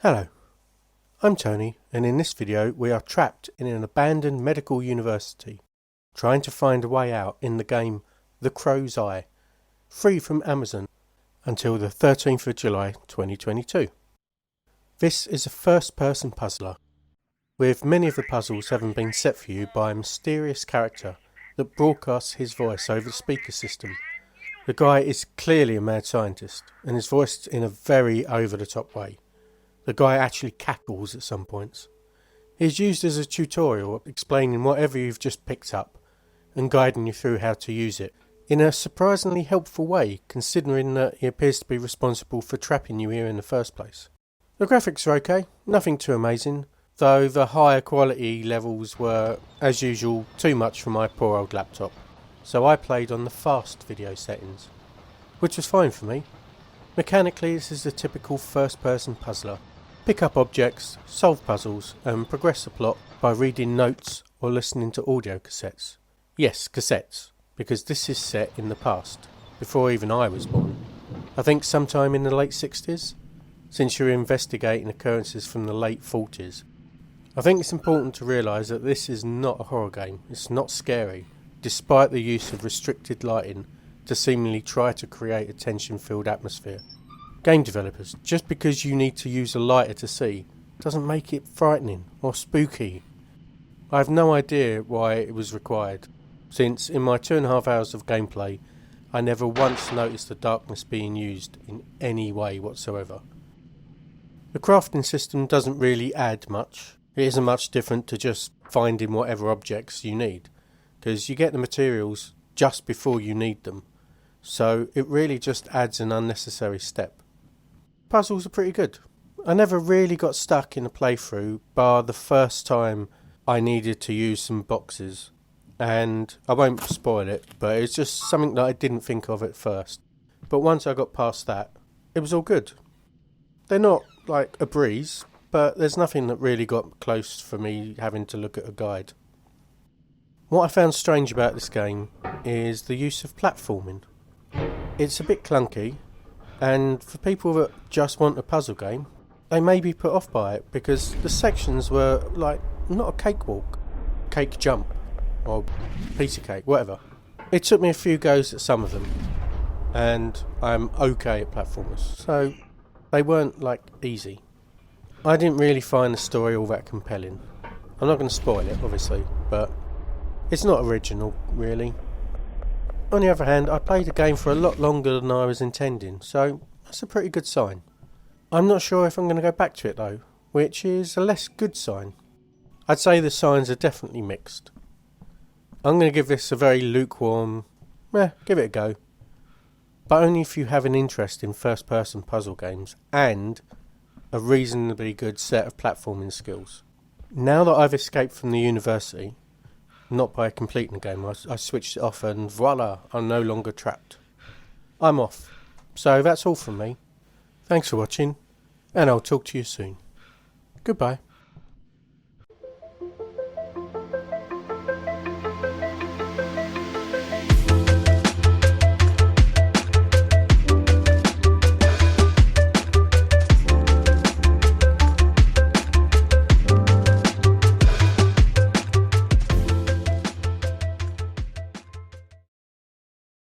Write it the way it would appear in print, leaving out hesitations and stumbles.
Hello, I'm Tony, and in this video we are trapped in an abandoned medical university, trying to find a way out in the game The Crow's Eye, free from Amazon until the 13th of July 2022. This is a first-person puzzler, with many of the puzzles having been set for you by a mysterious character that broadcasts his voice over the speaker system. The guy is clearly a mad scientist, and is voiced in a very over-the-top way. The guy actually cackles at some points. He is used as a tutorial, explaining whatever you've just picked up and guiding you through how to use it in a surprisingly helpful way, considering that he appears to be responsible for trapping you here in the first place. The graphics are okay, nothing too amazing, though the higher quality levels were, as usual, too much for my poor old laptop, so I played on the fast video settings, which was fine for me. Mechanically, this is a typical first-person puzzler. Pick up objects, solve puzzles, and progress the plot by reading notes or listening to audio cassettes. Yes, cassettes, because this is set in the past, before even I was born. I think sometime in the late 60s, since you're investigating occurrences from the late 40s. I think it's important to realise that this is not a horror game. It's not scary, despite the use of restricted lighting to seemingly try to create a tension-filled atmosphere. Game developers, just because you need to use a lighter to see, doesn't make it frightening or spooky. I have no idea why it was required, since in my 2.5 hours of gameplay, I never once noticed the darkness being used in any way whatsoever. The crafting system doesn't really add much. It isn't much different to just finding whatever objects you need, because you get the materials just before you need them, so it really just adds an unnecessary step. Puzzles are pretty good. I never really got stuck in a playthrough, bar the first time I needed to use some boxes, and I won't spoil it, but it's just something that I didn't think of at first. But once I got past that, it was all good. They're not like a breeze, but there's nothing that really got close for me having to look at a guide. What I found strange about this game is the use of platforming. It's a bit clunky, and for people that just want a puzzle game, they may be put off by it because the sections were like not a cakewalk, cake jump, or piece of cake, whatever. It took me a few goes at some of them, and I'm okay at platformers, so they weren't like easy. I didn't really find the story all that compelling. I'm not going to spoil it, obviously, but it's not original, really. On the other hand, I played the game for a lot longer than I was intending, so that's a pretty good sign. I'm not sure if I'm going to go back to it though, which is a less good sign. I'd say the signs are definitely mixed. I'm going to give this a very lukewarm, give it a go. But only if you have an interest in first-person puzzle games and a reasonably good set of platforming skills. Now that I've escaped from the university, not by completing the game, I switched it off and voila, I'm no longer trapped. I'm off. So that's all from me. Thanks for watching, and I'll talk to you soon. Goodbye.